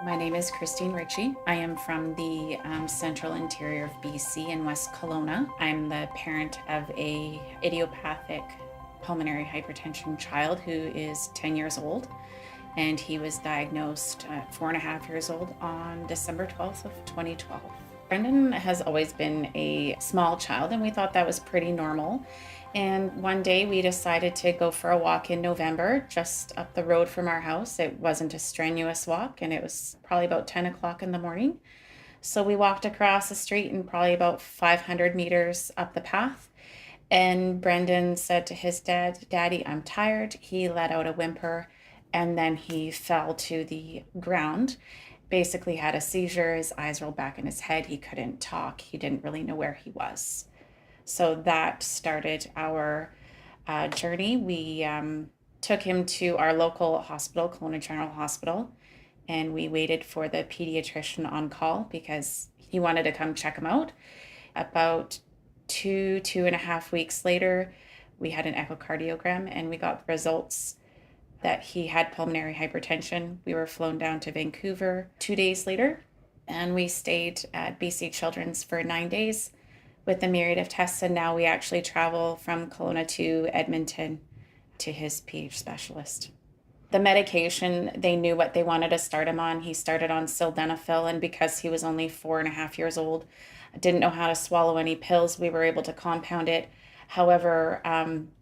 My name is Kristine Ritchie. I am from the central interior of BC in West Kelowna. I'm the parent of a idiopathic pulmonary hypertension child who is 10 years old, and he was diagnosed at 4.5 years old on December 12th of 2012. Brendon has always been a small child, and we thought that was pretty normal. And one day we decided to go for a walk in November just up the road from our house. It wasn't a strenuous walk, and it was probably about 10 o'clock in the morning. So we walked across the street and probably about 500 meters up the path. And Brendon said to his dad, "Daddy, I'm tired." He let out a whimper, and then he fell to the ground. Basically had a seizure. His eyes rolled back in his head. He couldn't talk. He didn't really know where he was. So that started our journey. We took him to our local hospital, Kelowna General Hospital, and we waited for the pediatrician on call because he wanted to come check him out. About 2.5 weeks later, we had an echocardiogram and we got the results that he had pulmonary hypertension. We were flown down to Vancouver 2 days later, and we stayed at BC Children's for 9 days with a myriad of tests, and now we actually travel from Kelowna to Edmonton to his PH specialist. The medication, they knew what they wanted to start him on. He started on sildenafil, and because he was only 4.5 years old, didn't know how to swallow any pills, we were able to compound it. However,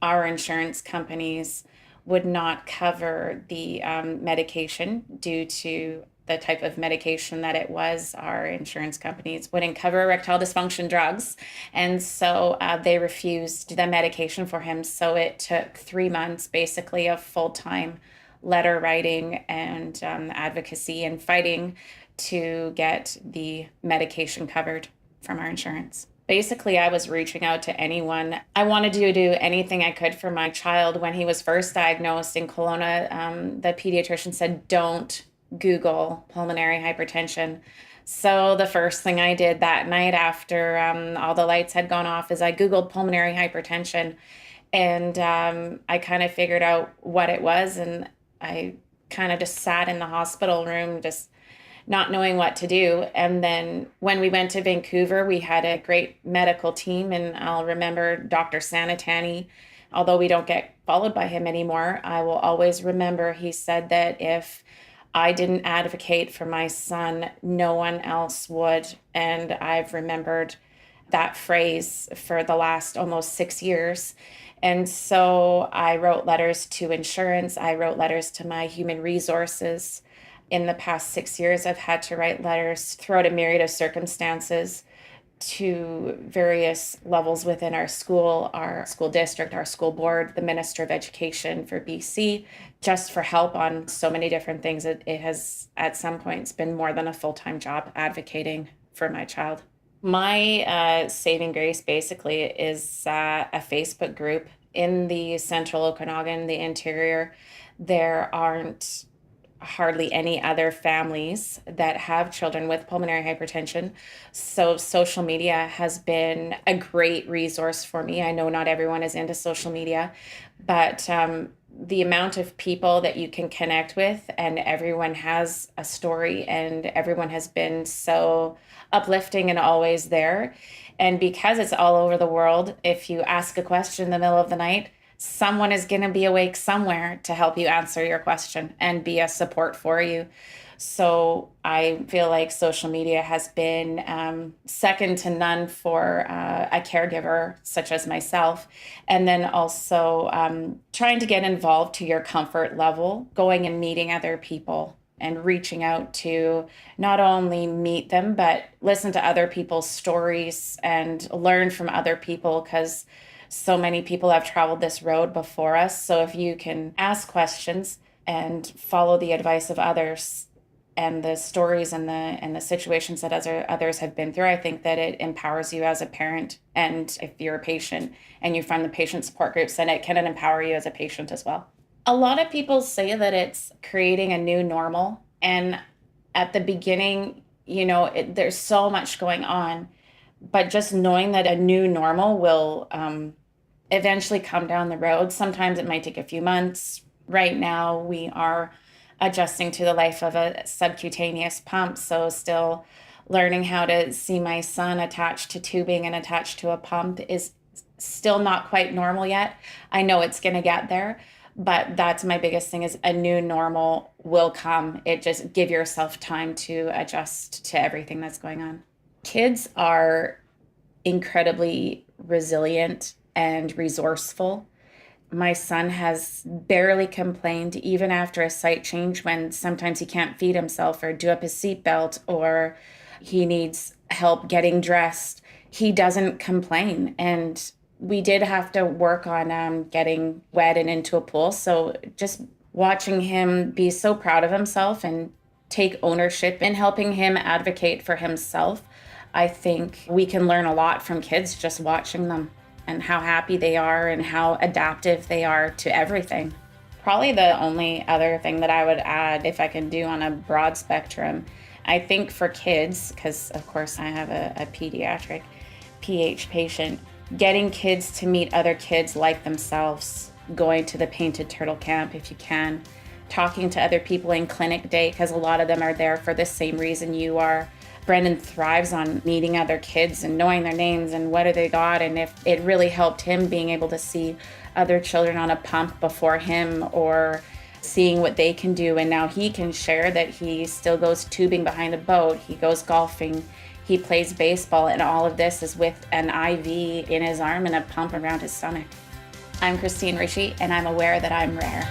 our insurance companies would not cover the medication due to the type of medication that it was. Our insurance companies wouldn't cover erectile dysfunction drugs. And so they refused the medication for him. So it took 3 months basically of full-time letter writing and advocacy and fighting to get the medication covered from our insurance. Basically, I was reaching out to anyone. I wanted to do anything I could for my child. When he was first diagnosed in Kelowna, the pediatrician said, "Don't Google pulmonary hypertension." So the first thing I did that night after all the lights had gone off is I Googled pulmonary hypertension, and I kind of figured out what it was, and I kind of just sat in the hospital room, just not knowing what to do. And then when we went to Vancouver, we had a great medical team, and I'll remember Dr. Sanitani. Although we don't get followed by him anymore, I will always remember he said that if I didn't advocate for my son, no one else would. And I've remembered that phrase for the last almost 6 years. And so I wrote letters to insurance. I wrote letters to my human resources. In the past 6 years, I've had to write letters throughout a myriad of circumstances to various levels within our school district, our school board, the Minister of Education for BC, just for help on so many different things. It has, at some points, been more than a full-time job advocating for my child. My saving grace basically is a Facebook group in the central Okanagan, the interior. There aren't hardly any other families that have children with pulmonary hypertension. So social media has been a great resource for me. I know not everyone is into social media, but the amount of people that you can connect with, and everyone has a story, and everyone has been so uplifting and always there. And because it's all over the world, if you ask a question in the middle of the night, someone is going to be awake somewhere to help you answer your question and be a support for you. So I feel like social media has been second to none for a caregiver such as myself. And then also trying to get involved to your comfort level, going and meeting other people and reaching out to not only meet them, but listen to other people's stories and learn from other people, because so many people have traveled this road before us. So if you can ask questions and follow the advice of others and the stories and the situations that others have been through, I think that it empowers you as a parent. And if you're a patient and you find the patient support groups, then it can empower you as a patient as well. A lot of people say that it's creating a new normal. And at the beginning, there's so much going on. But just knowing that a new normal will eventually come down the road. Sometimes it might take a few months. Right now, we are adjusting to the life of a subcutaneous pump. So still learning how to see my son attached to tubing and attached to a pump is still not quite normal yet. I know it's going to get there, but that's my biggest thing, is a new normal will come. It just give yourself time to adjust to everything that's going on. Kids are incredibly resilient and resourceful. My son has barely complained, even after a site change, when sometimes he can't feed himself or do up his seatbelt, or he needs help getting dressed. He doesn't complain. And we did have to work on getting wet and into a pool. So just watching him be so proud of himself and take ownership and helping him advocate for himself, I think we can learn a lot from kids just watching them and how happy they are and how adaptive they are to everything. Probably the only other thing that I would add, if I can do on a broad spectrum, I think for kids, because of course I have a pediatric PH patient, getting kids to meet other kids like themselves, going to the painted turtle camp if you can, talking to other people in clinic day, because a lot of them are there for the same reason you are. Brendon thrives on meeting other kids and knowing their names and what do they got, and if it really helped him being able to see other children on a pump before him, or seeing what they can do, and now he can share that he still goes tubing behind a boat, he goes golfing, he plays baseball, and all of this is with an IV in his arm and a pump around his stomach. I'm Kristine Ritchie, and I'm aware that I'm rare.